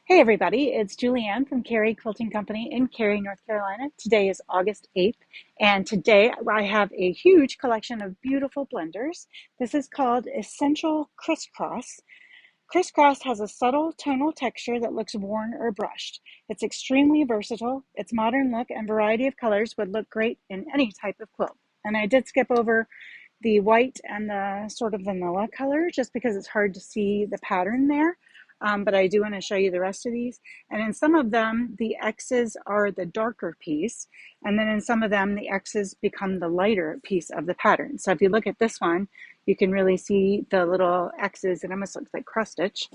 Hey everybody, it's Julianne from Cary Quilting Company in Cary, North Carolina. Today is August 8th, and today I have a huge collection of beautiful blenders. This is called Essential Crisscross. Crisscross has a subtle tonal texture that looks worn or brushed. It's extremely versatile. Its modern look and variety of colors would look great in any type of quilt. And I did skip over the white and the sort of vanilla color just because it's hard to see the pattern there. But I do want to show you the rest of these. And in some of them, the X's are the darker piece. And then in some of them, the X's become the lighter piece of the pattern. So if you look at this one, you can really see the little X's. It almost looks like cross stitch.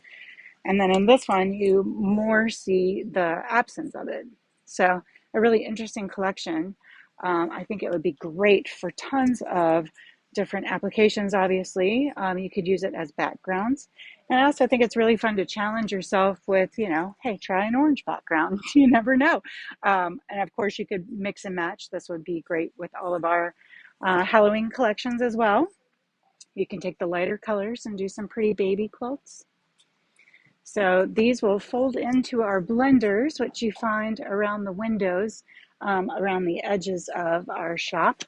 And then in this one, you more see the absence of it. So a really interesting collection. I think it would be great for tons of different applications, obviously. You could use it as backgrounds. And I also think it's really fun to challenge yourself with, hey, try an orange background. You never know. And of course, you could mix and match. This would be great with all of our Halloween collections as well. You can take the lighter colors and do some pretty baby quilts. So these will fold into our blenders, which you find around the windows, around the edges of our shop.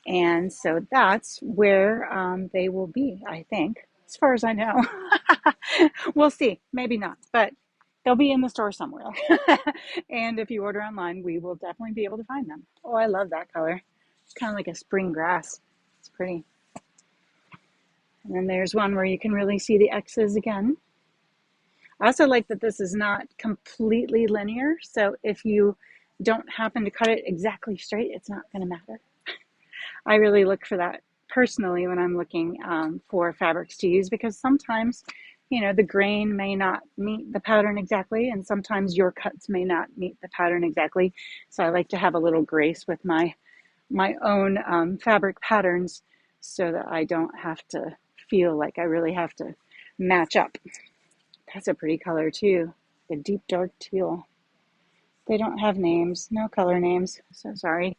And so that's where they will be, I think, as far as I know. We'll see, maybe not, but they'll be in the store somewhere. And if you order online, we will definitely be able to find them. Oh, I love that color. It's kind of like a spring grass. It's pretty. And then there's one where you can really see the X's again. I also like that this is not completely linear, so if you don't happen to cut it exactly straight, it's not going to matter. I really look for that personally when I'm looking for fabrics to use, because sometimes, the grain may not meet the pattern exactly, and sometimes your cuts may not meet the pattern exactly. So I like to have a little grace with my own fabric patterns so that I don't have to feel like I really have to match up. That's a pretty color too, a deep dark teal. They don't have names, no color names, so sorry.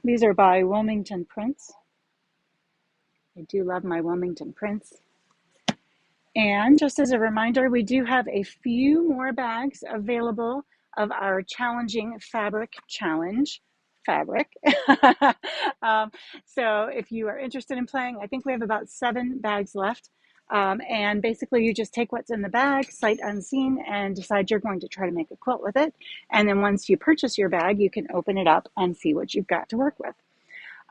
These are by Wilmington Prints. I do love my Wilmington Prints. And just as a reminder, we do have a few more bags available of our Challenging Fabric Challenge fabric. So if you are interested in playing, I think we have about 7 bags left. And basically you just take what's in the bag, sight unseen, and decide you're going to try to make a quilt with it. And then once you purchase your bag, you can open it up and see what you've got to work with.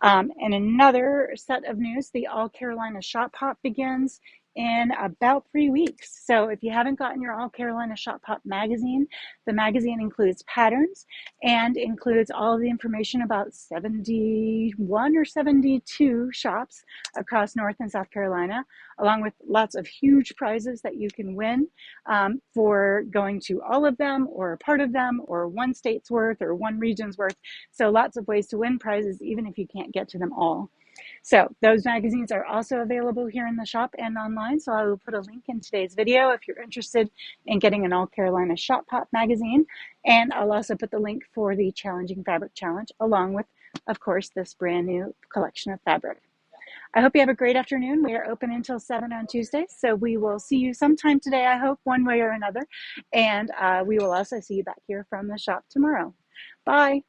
And another set of news, the All Carolina Shop Hop begins in about 3 weeks. So if you haven't gotten your All Carolina Shop Hop magazine, the magazine includes patterns and includes all of the information about 71 or 72 shops across North and South Carolina, along with lots of huge prizes that you can win for going to all of them or a part of them or one state's worth or one region's worth. So lots of ways to win prizes, even if you can't get to them all. So those magazines are also available here in the shop and online. So I will put a link in today's video if you're interested in getting an All Carolina Shop Hop magazine. And I'll also put the link for the Challenging Fabric Challenge, along with, of course, this brand new collection of fabric. I hope you have a great afternoon. We are open until 7 on Tuesdays. So we will see you sometime today, I hope, one way or another. And we will also see you back here from the shop tomorrow. Bye.